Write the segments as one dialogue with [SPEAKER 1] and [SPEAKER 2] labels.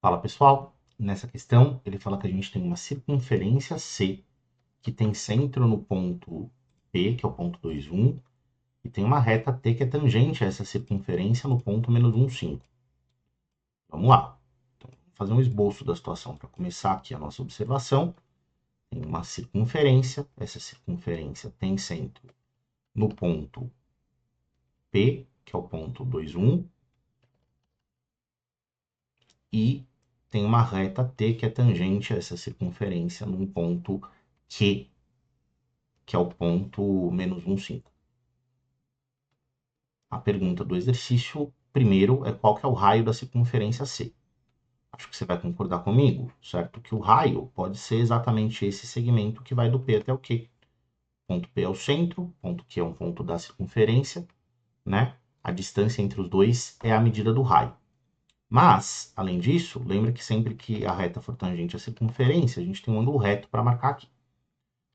[SPEAKER 1] Fala pessoal, nessa questão ele fala que a gente tem uma circunferência C que tem centro no ponto P, que é o ponto 2, 1, e tem uma reta T que é tangente a essa circunferência no ponto menos 1, 5. Vamos lá. Então, vamos fazer um esboço da situação para começar aqui a nossa observação. Tem uma circunferência, essa circunferência tem centro no ponto P, que é o ponto 2, 1, e tem uma reta T que é tangente a essa circunferência num ponto Q, que é o ponto menos 1, 5. A pergunta do exercício, primeiro, é qual que é o raio da circunferência C. Acho que você vai concordar comigo, certo? Que o raio pode ser exatamente esse segmento que vai do P até o Q. Ponto P é o centro, ponto Q é um ponto da circunferência, né? A distância entre os dois é a medida do raio. Mas, além disso, lembra que sempre que a reta for tangente à circunferência, a gente tem um ângulo reto para marcar aqui.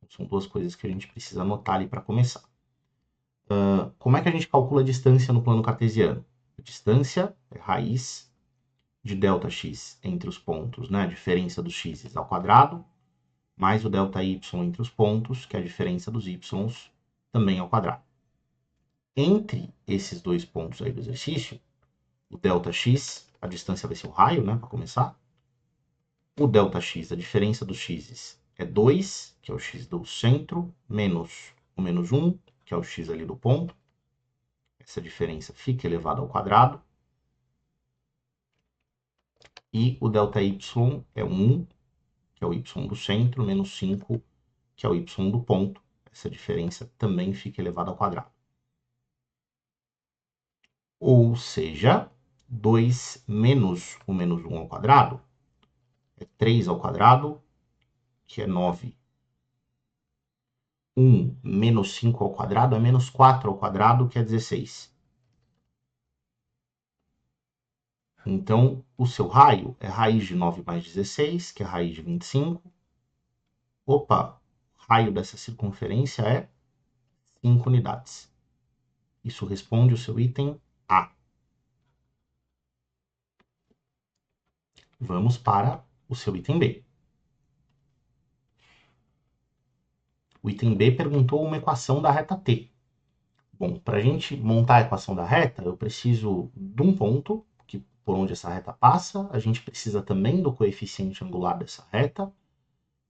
[SPEAKER 1] São duas coisas que a gente precisa anotar ali para começar. Como é que a gente calcula a distância no plano cartesiano? A distância é raiz de ΔX entre os pontos, né? A diferença dos x's ao quadrado, mais o ΔY entre os pontos, que é a diferença dos y's também ao quadrado. Entre esses dois pontos aí do exercício, o ΔX, a distância vai ser o raio, né? Para começar. O ΔX, a diferença dos x's, é 2, que é o x do centro, menos o menos 1, que é o x ali do ponto. Essa diferença fica elevada ao quadrado. E o ΔY é 1, que é o y do centro, menos 5, que é o y do ponto. Essa diferença também fica elevada ao quadrado. Ou seja, 2 menos o menos 1 ao quadrado é 3 ao quadrado, que é 9. 1 menos 5 ao quadrado é menos 4 ao quadrado, que é 16. Então, o seu raio é raiz de 9 mais 16, que é raiz de 25. Opa, o raio dessa circunferência é 5 unidades. Isso responde o seu item A. Vamos para o seu item B. O item B perguntou uma equação da reta T. Bom, para a gente montar a equação da reta, eu preciso de um ponto por onde essa reta passa, a gente precisa também do coeficiente angular dessa reta,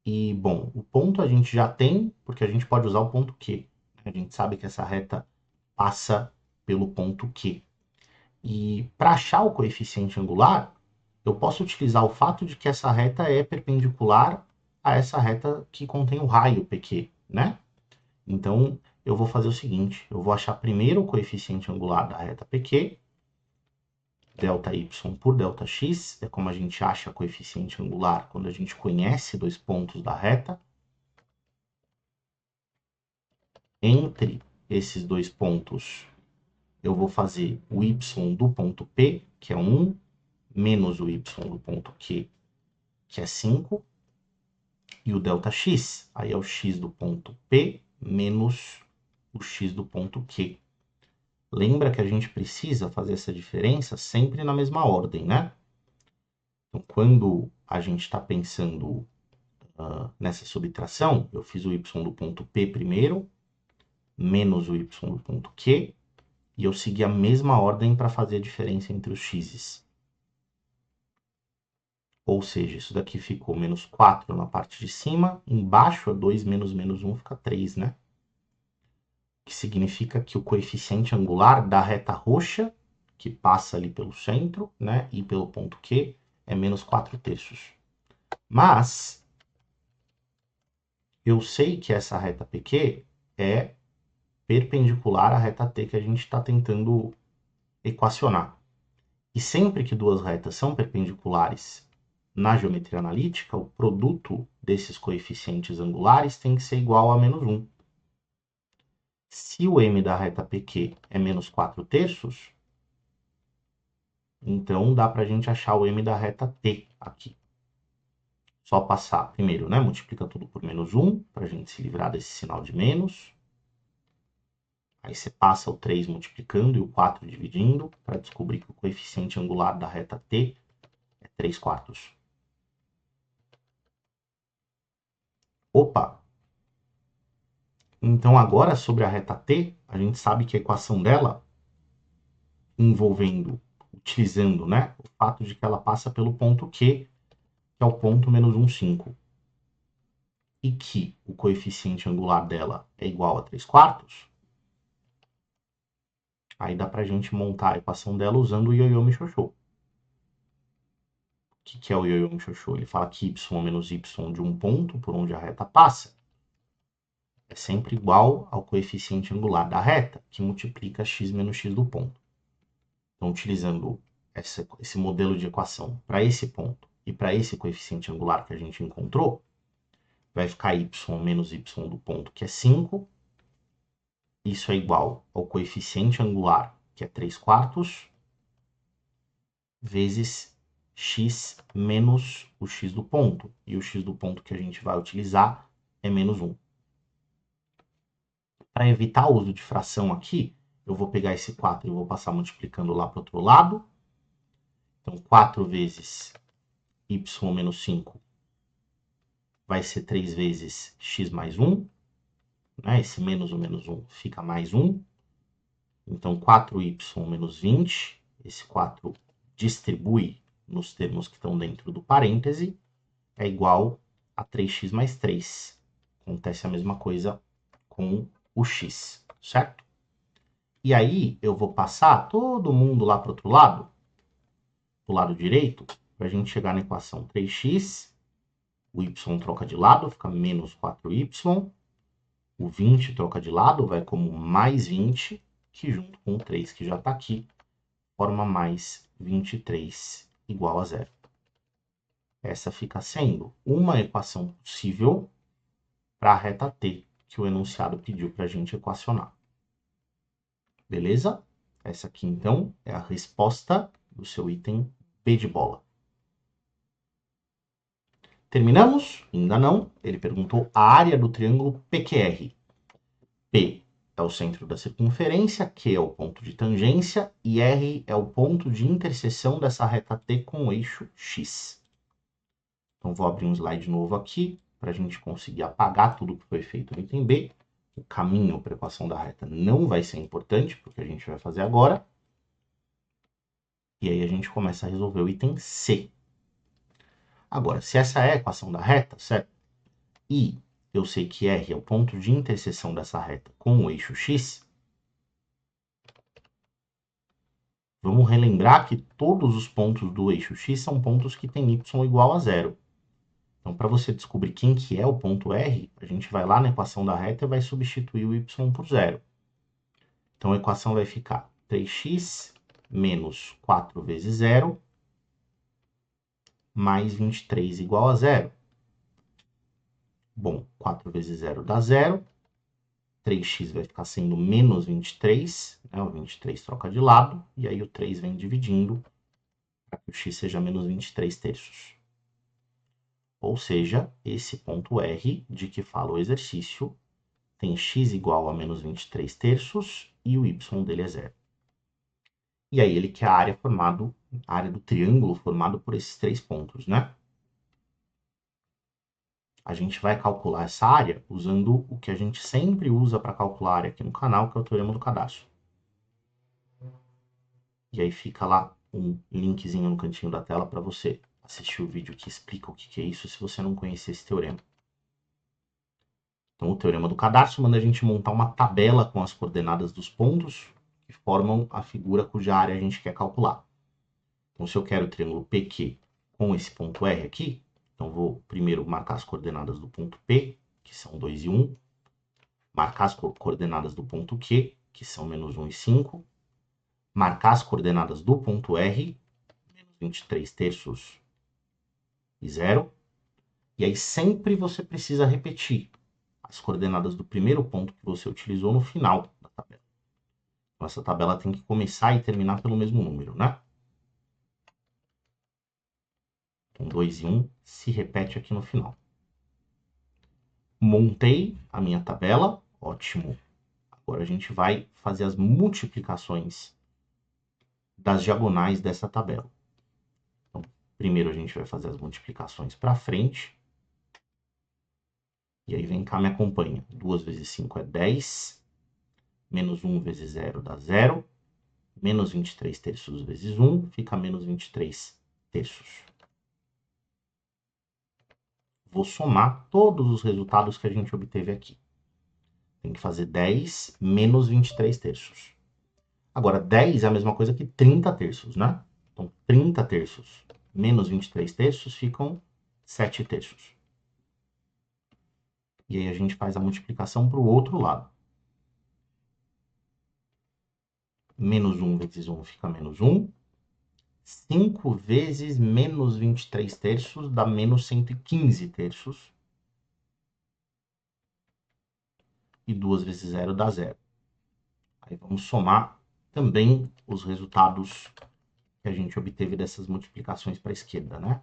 [SPEAKER 1] e, bom, o ponto a gente já tem, porque a gente pode usar o ponto Q. A gente sabe que essa reta passa pelo ponto Q. E para achar o coeficiente angular, eu posso utilizar o fato de que essa reta é perpendicular a essa reta que contém o raio PQ, né? Então, eu vou fazer o seguinte, eu vou achar primeiro o coeficiente angular da reta PQ, ΔY por ΔX, é como a gente acha coeficiente angular quando a gente conhece dois pontos da reta. Entre esses dois pontos, eu vou fazer o y do ponto P, que é 1, menos o y do ponto Q, que é 5, e o ΔX, aí é o x do ponto P menos o x do ponto Q. Lembra que a gente precisa fazer essa diferença sempre na mesma ordem, né? Então, quando a gente está pensando nessa subtração, eu fiz o y do ponto P primeiro, menos o y do ponto Q, e eu segui a mesma ordem para fazer a diferença entre os x's. Ou seja, isso daqui ficou menos 4 na parte de cima, embaixo é 2 menos menos 1 fica 3, né? Que significa que o coeficiente angular da reta roxa, que passa ali pelo centro, né, e pelo ponto Q, é menos 4 terços. Mas, eu sei que essa reta PQ é perpendicular à reta T que a gente está tentando equacionar. E sempre que duas retas são perpendiculares na geometria analítica, o produto desses coeficientes angulares tem que ser igual a menos 1. Se o m da reta PQ é menos 4 terços, então dá para a gente achar o m da reta T aqui. Só passar primeiro, né? Multiplica tudo por menos 1, para a gente se livrar desse sinal de menos. Aí você passa o 3 multiplicando e o 4 dividindo, para descobrir que o coeficiente angular da reta T é 3/4. Opa! Então agora sobre a reta t, a gente sabe que a equação dela, utilizando, né, o fato de que ela passa pelo ponto Q, que é o ponto menos 1, 5, e que o coeficiente angular dela é igual a 3/4, aí dá pra gente montar a equação dela usando o ioiô Michôchô. O que é o ioiô Michôchô? Ele fala que y menos y de um ponto por onde a reta passa é sempre igual ao coeficiente angular da reta, que multiplica x menos x do ponto. Então, utilizando esse modelo de equação para esse ponto e para esse coeficiente angular que a gente encontrou, vai ficar y menos y do ponto, que é 5. Isso é igual ao coeficiente angular, que é 3/4, vezes x menos o x do ponto. E o x do ponto que a gente vai utilizar é menos 1. Para evitar o uso de fração aqui, eu vou pegar esse 4 e vou passar multiplicando lá para o outro lado. Então, 4 vezes y menos 5 vai ser 3 vezes x mais 1. Né? Esse menos o menos 1 fica mais 1. Então, 4y menos 20. Esse 4 distribui nos termos que estão dentro do parêntese. É igual a 3x mais 3. Acontece a mesma coisa com o x, certo? E aí, eu vou passar todo mundo lá para o outro lado, do lado direito, para a gente chegar na equação 3x. O y troca de lado, fica menos 4y. O 20 troca de lado, vai como mais 20, que junto com o 3 que já está aqui, forma mais 23 igual a 0. Essa fica sendo uma equação possível para a reta t, que o enunciado pediu para a gente equacionar. Beleza? Essa aqui, então, é a resposta do seu item B de bola. Terminamos? Ainda não. Ele perguntou a área do triângulo PQR. P é o centro da circunferência, Q é o ponto de tangência e R é o ponto de interseção dessa reta T com o eixo X. Então, vou abrir um slide novo aqui para a gente conseguir apagar tudo que foi feito no item B. O caminho para a equação da reta não vai ser importante, porque a gente vai fazer agora. E aí a gente começa a resolver o item C. Agora, se essa é a equação da reta, certo? E eu sei que R é o ponto de interseção dessa reta com o eixo X, vamos relembrar que todos os pontos do eixo X são pontos que têm y igual a 0. Então, para você descobrir quem que é o ponto R, a gente vai lá na equação da reta e vai substituir o y por 0. Então, a equação vai ficar 3x menos 4 vezes 0 mais 23 igual a 0. Bom, 4 vezes 0 dá 0. 3x vai ficar sendo menos 23, né? O 23 troca de lado, e aí o 3 vem dividindo para que o x seja menos 23 terços. Ou seja, esse ponto R, de que fala o exercício, tem x igual a menos 23 terços e o y dele é 0. E aí ele quer a área do triângulo formado por esses 3 pontos, né? A gente vai calcular essa área usando o que a gente sempre usa para calcular a área aqui no canal, que é o teorema do cadastro. E aí fica lá um linkzinho no cantinho da tela para você assistir o vídeo que explica o que é isso, se você não conhecer esse teorema. Então, o teorema do cadastro manda a gente montar uma tabela com as coordenadas dos pontos que formam a figura cuja área a gente quer calcular. Então, se eu quero o triângulo PQ com esse ponto R aqui, então vou primeiro marcar as coordenadas do ponto P, que são 2 e 1, marcar as coordenadas do ponto Q, que são menos 1 e 5, marcar as coordenadas do ponto R, menos 23 terços e 0, e aí sempre você precisa repetir as coordenadas do primeiro ponto que você utilizou no final da tabela. Então, essa tabela tem que começar e terminar pelo mesmo número, né? Então, 2 e 1 se repete aqui no final. Montei a minha tabela, ótimo. Agora a gente vai fazer as multiplicações das diagonais dessa tabela. Então, Primeiro a gente vai fazer as multiplicações para frente. E aí vem cá, me acompanha. 2 vezes 5 é 10. Menos 1 vezes 0 dá 0. Menos 23 terços vezes 1 fica menos 23 terços. Vou somar todos os resultados que a gente obteve aqui. Tem que fazer 10 menos 23 terços. Agora, 10 é a mesma coisa que 30 terços, né? Então, 30 terços menos 23 terços ficam 7 terços. E aí a gente faz a multiplicação para o outro lado. Menos 1 vezes 1 fica menos 1. 5 vezes menos 23 terços dá menos 115 terços. E 2 vezes 0 dá 0. Aí vamos somar também os resultados que a gente obteve dessas multiplicações para a esquerda, né?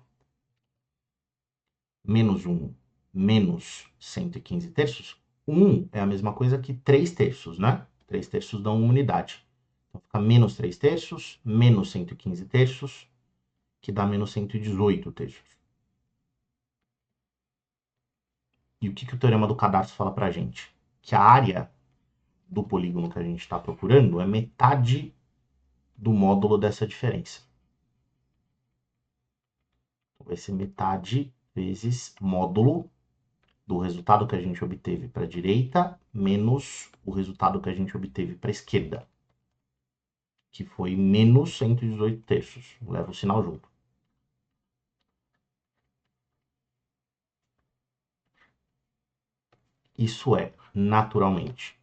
[SPEAKER 1] Menos 1 menos 115 terços. 1 é a mesma coisa que 3 terços, né? 3 terços dão 1 unidade. Então fica menos 3 terços, menos 115 terços, que dá menos 118 terços. E o que o teorema do cadarço fala para a gente? Que a área do polígono que a gente está procurando é metade do módulo dessa diferença. Então, vai ser metade vezes módulo do resultado que a gente obteve para a direita menos o resultado que a gente obteve para a esquerda, que foi menos 118 terços. Leva o sinal junto. Isso é, naturalmente,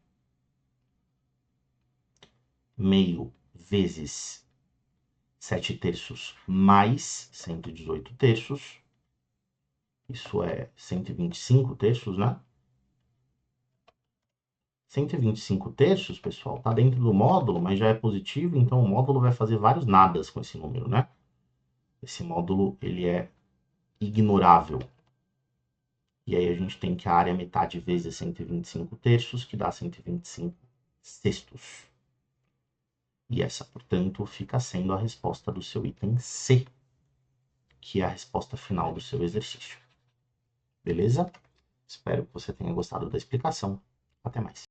[SPEAKER 1] meio vezes 7 terços mais 118 terços. Isso é 125 terços, né? 125 terços, pessoal, está dentro do módulo, mas já é positivo, então o módulo vai fazer vários nadas com esse número, né? Esse módulo, ele é ignorável. E aí a gente tem que a área é metade vezes 125 terços, que dá 125 sextos. E essa, portanto, fica sendo a resposta do seu item C, que é a resposta final do seu exercício. Beleza? Espero que você tenha gostado da explicação. Até mais.